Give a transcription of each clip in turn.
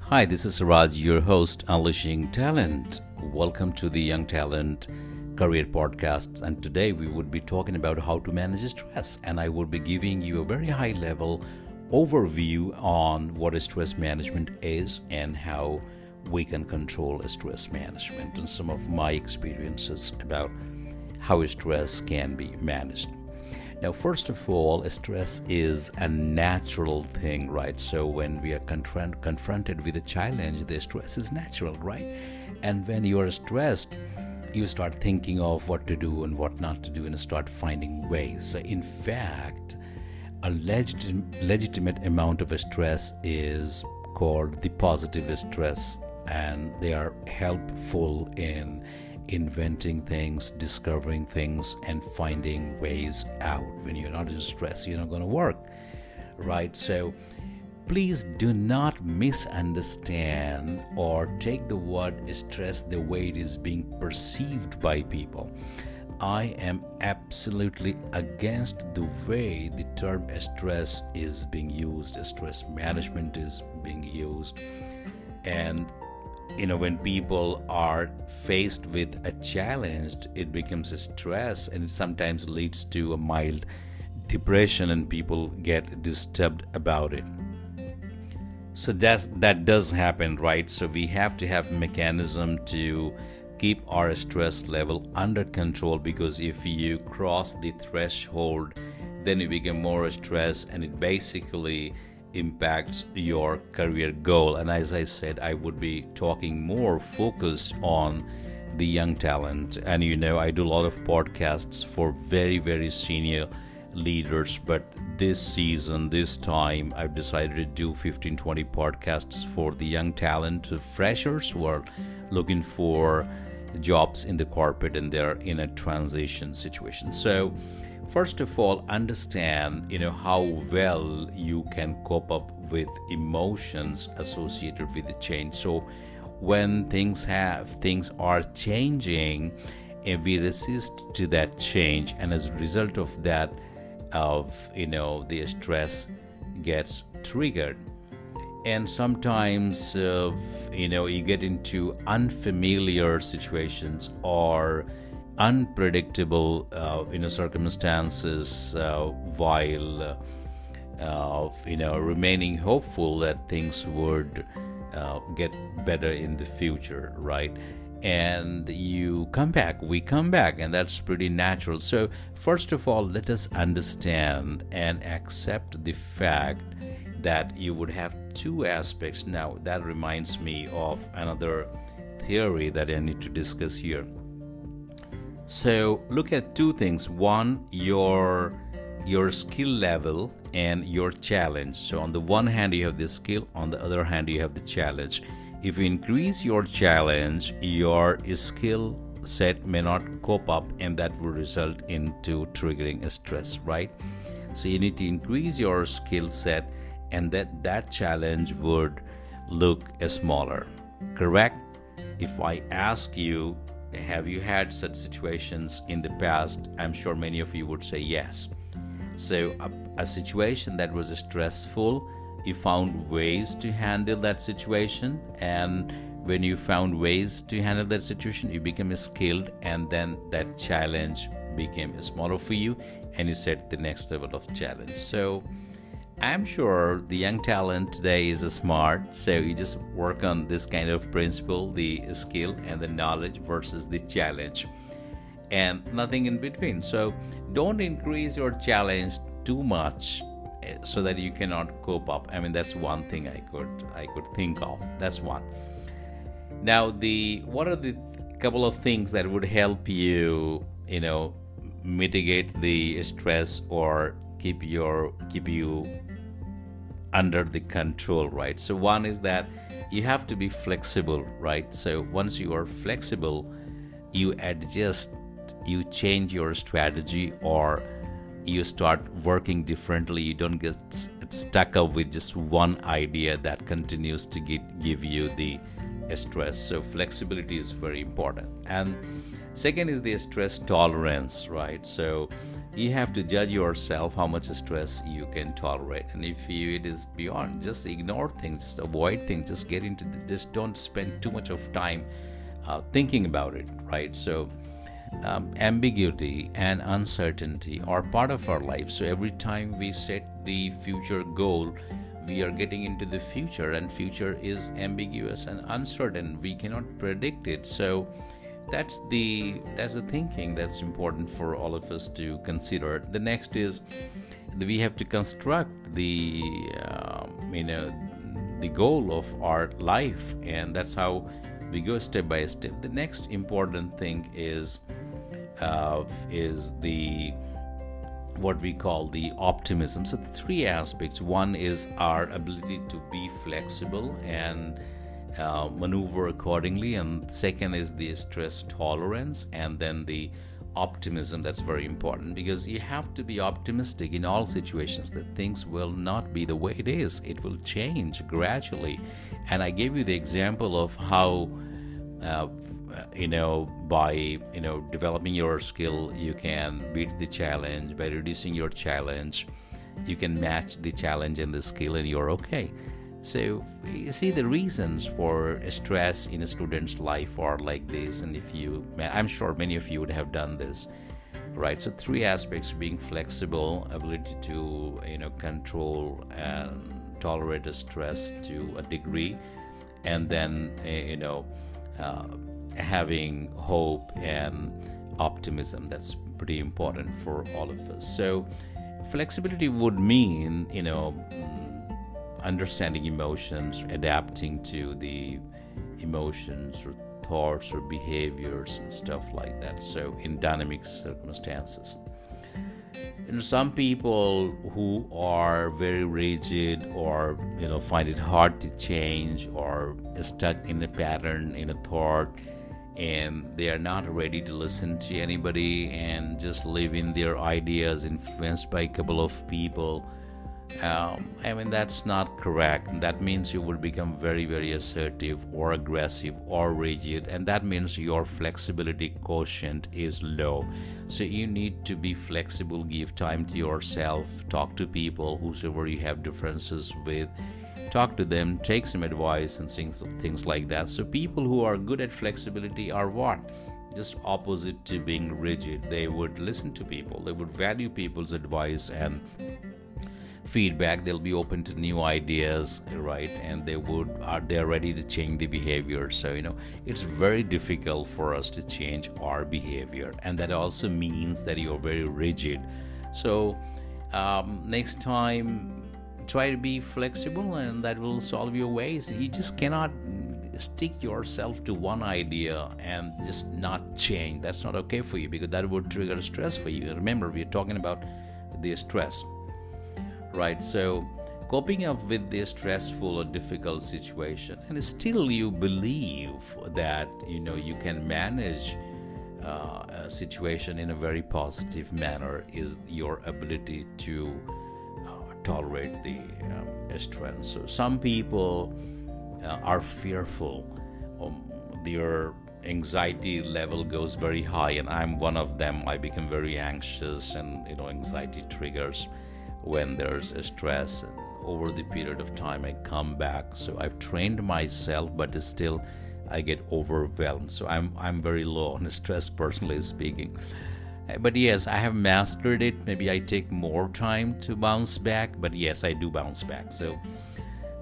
Hi, this is Raj, your host, Unleashing Talent. Welcome to the Young Talent Career Podcasts. And today we would be talking about how to manage stress. And I will be giving you a very high level overview on what stress management is and how we can control stress management and some of my experiences about how stress can be managed. Now, first of all, stress is a natural thing, right? So when we are confronted with a challenge, the stress is natural, right? And when you are stressed, you start thinking of what to do and what not to do and start finding ways. So in fact, a legitimate amount of stress is called the positive stress, and they are helpful in inventing things, discovering things, and finding ways out. When you're not in stress, you're not going to work, right? So please do not misunderstand or take the word stress the way it is being perceived by people. I am absolutely against the way the term stress is being used, stress management is being used. And when people are faced with a challenge, it becomes a stress and it sometimes leads to a mild depression and people get disturbed about it. So that does happen, right? So we have to have mechanism to keep our stress level under control, because if you cross the threshold, then you become more stressed and it basically impacts your career goal. And as I said, I would be talking more focused on the young talent. And I do a lot of podcasts for very, very senior leaders, but this time I've decided to do 15-20 podcasts for the young talent, freshers who are looking for jobs in the corporate and they're in a transition situation. So first of all, understand how well you can cope up with emotions associated with the change. So when things are changing, and we resist to that change, and as a result of that, the stress gets triggered. And sometimes you get into unfamiliar situations or unpredictable circumstances, while remaining hopeful that things would get better in the future, right? And we come back, and that's pretty natural. So first of all, let us understand and accept the fact that you would have two aspects. Now that reminds me of another theory that I need to discuss here. So look at two things. One, your skill level and your challenge. So on the one hand you have the skill, on the other hand you have the challenge. If you increase your challenge, your skill set may not cope up, and that will result into triggering a stress, right? So you need to increase your skill set, and that challenge would look smaller, correct? If I ask you, have you had such situations in the past? I'm sure many of you would say yes. So a situation that was stressful, you found ways to handle that situation, and when you found ways to handle that situation, you became skilled, and then that challenge became smaller for you, and you set the next level of challenge. So I'm sure the young talent today is smart, so you just work on this kind of principle, the skill and the knowledge versus the challenge, and nothing in between. So don't increase your challenge too much so that you cannot cope up. I mean, that's one thing I could think of. That's one. Now, what are the couple of things that would help you, mitigate the stress or keep you under the control, right? So one is that you have to be flexible, right? So once you are flexible, you adjust, you change your strategy, or you start working differently. You don't get stuck up with just one idea that continues to give you the stress. So flexibility is very important. And second is the stress tolerance, right? So you have to judge yourself how much stress you can tolerate. And if it is beyond, just ignore things, just avoid things, just just don't spend too much of time thinking about it, right? So ambiguity and uncertainty are part of our life. So every time we set the future goal, we are getting into the future, and future is ambiguous and uncertain. We cannot predict it. So that's the thinking that's important for all of us to consider. The next is we have to construct the the goal of our life, and that's how we go step by step. The next important thing is the what we call the optimism. So the three aspects. One is our ability to be flexible and maneuver accordingly, and second is the stress tolerance, and then the optimism. That's very important, because you have to be optimistic in all situations that things will not be the way it is. It will change gradually. And I gave you the example of how by developing your skill, you can beat the challenge. By reducing your challenge, you can match the challenge and the skill, and you're okay. So you see, the reasons for stress in a student's life are like this, and I'm sure many of you would have done this, right? So three aspects: being flexible, ability to control and tolerate stress to a degree, and then having hope and optimism. That's pretty important for all of us. So flexibility would mean understanding emotions, adapting to the emotions or thoughts or behaviors and stuff like that, so in dynamic circumstances. Some people who are very rigid, or find it hard to change, or stuck in a pattern, in a thought, and they are not ready to listen to anybody and just live in their ideas, influenced by a couple of people. That's not correct. That means you will become very, very assertive or aggressive or rigid, and that means your flexibility quotient is low. So you need to be flexible, give time to yourself, talk to people whosoever you have differences with, talk to them, take some advice and things like that. So people who are good at flexibility are what? Just opposite to being rigid. They would listen to people, they would value people's advice and feedback. They'll be open to new ideas, right? And they're ready to change the behavior. So it's very difficult for us to change our behavior, and that also means that you're very rigid. So next time, try to be flexible, and that will solve your ways. You just cannot stick yourself to one idea and just not change. That's not okay for you, because that would trigger stress for you. Remember, we're talking about the stress, right? So coping up with this stressful or difficult situation, and still you believe that you can manage a situation in a very positive manner, is your ability to tolerate the stress. So some people are fearful. Their anxiety level goes very high, and I'm one of them. I become very anxious, and anxiety triggers when there's a stress, and over the period of time I come back. So I've trained myself, but still I get overwhelmed. So I'm very low on stress, personally speaking. But yes, I have mastered it. Maybe I take more time to bounce back, but yes, I do bounce back. So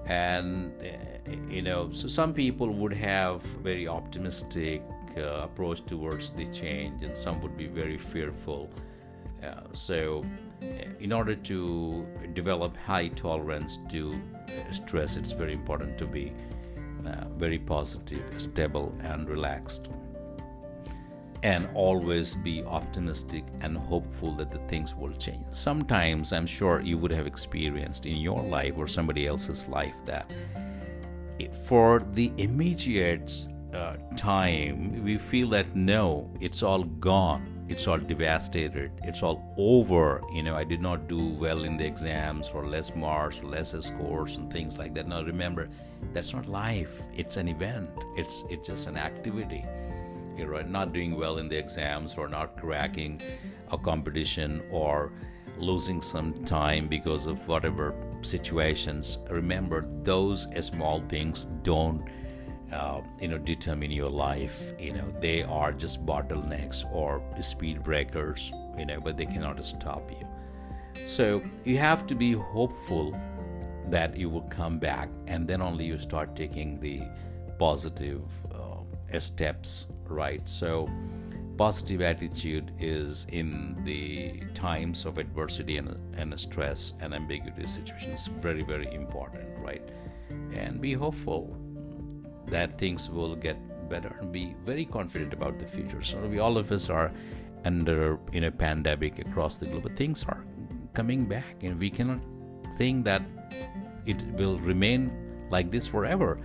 so some people would have very optimistic approach towards the change, and some would be very fearful. So in order to develop high tolerance to stress, it's very important to be very positive, stable, and relaxed, and always be optimistic and hopeful that the things will change. Sometimes I'm sure you would have experienced in your life or somebody else's life that for the immediate time, we feel that no, it's all gone, it's all devastated, it's all over. I did not do well in the exams, or less marks, or less scores, and things like that. Now remember, that's not life. It's an event. It's just an activity. You're right, not doing well in the exams, or not cracking a competition or losing some time because of whatever situations, remember those small things don't determine your life. They are just bottlenecks or speed breakers, but they cannot stop you. So you have to be hopeful that you will come back, and then only you start taking the positive steps, right? So positive attitude is in the times of adversity and stress and ambiguous situations very, very important, right? And be hopeful that things will get better, and be very confident about the future. So we all of us are under pandemic across the globe, but things are coming back, and we cannot think that it will remain like this forever.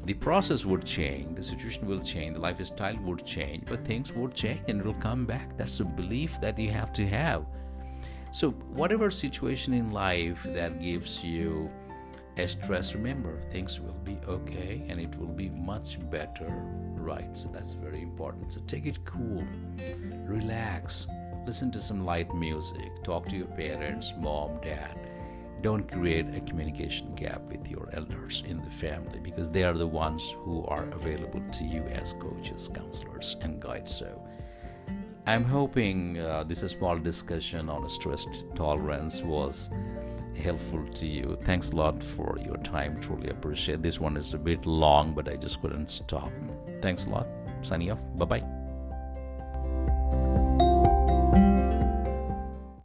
The process would change, the situation will change, the lifestyle would change, but things would change and it will come back. That's a belief that you have to have. So whatever situation in life that gives you a stress, remember things will be okay and it will be much better, right? So that's very important. So take it cool, relax, listen to some light music, talk to your parents, mom, dad. Don't create a communication gap with your elders in the family, because they are the ones who are available to you as coaches, counselors, and guides. So I'm hoping this small discussion on stress tolerance was helpful to you. Thanks a lot for your time. Truly appreciate. This one is a bit long, but I just couldn't stop. Thanks a lot. Signing off. Bye-bye.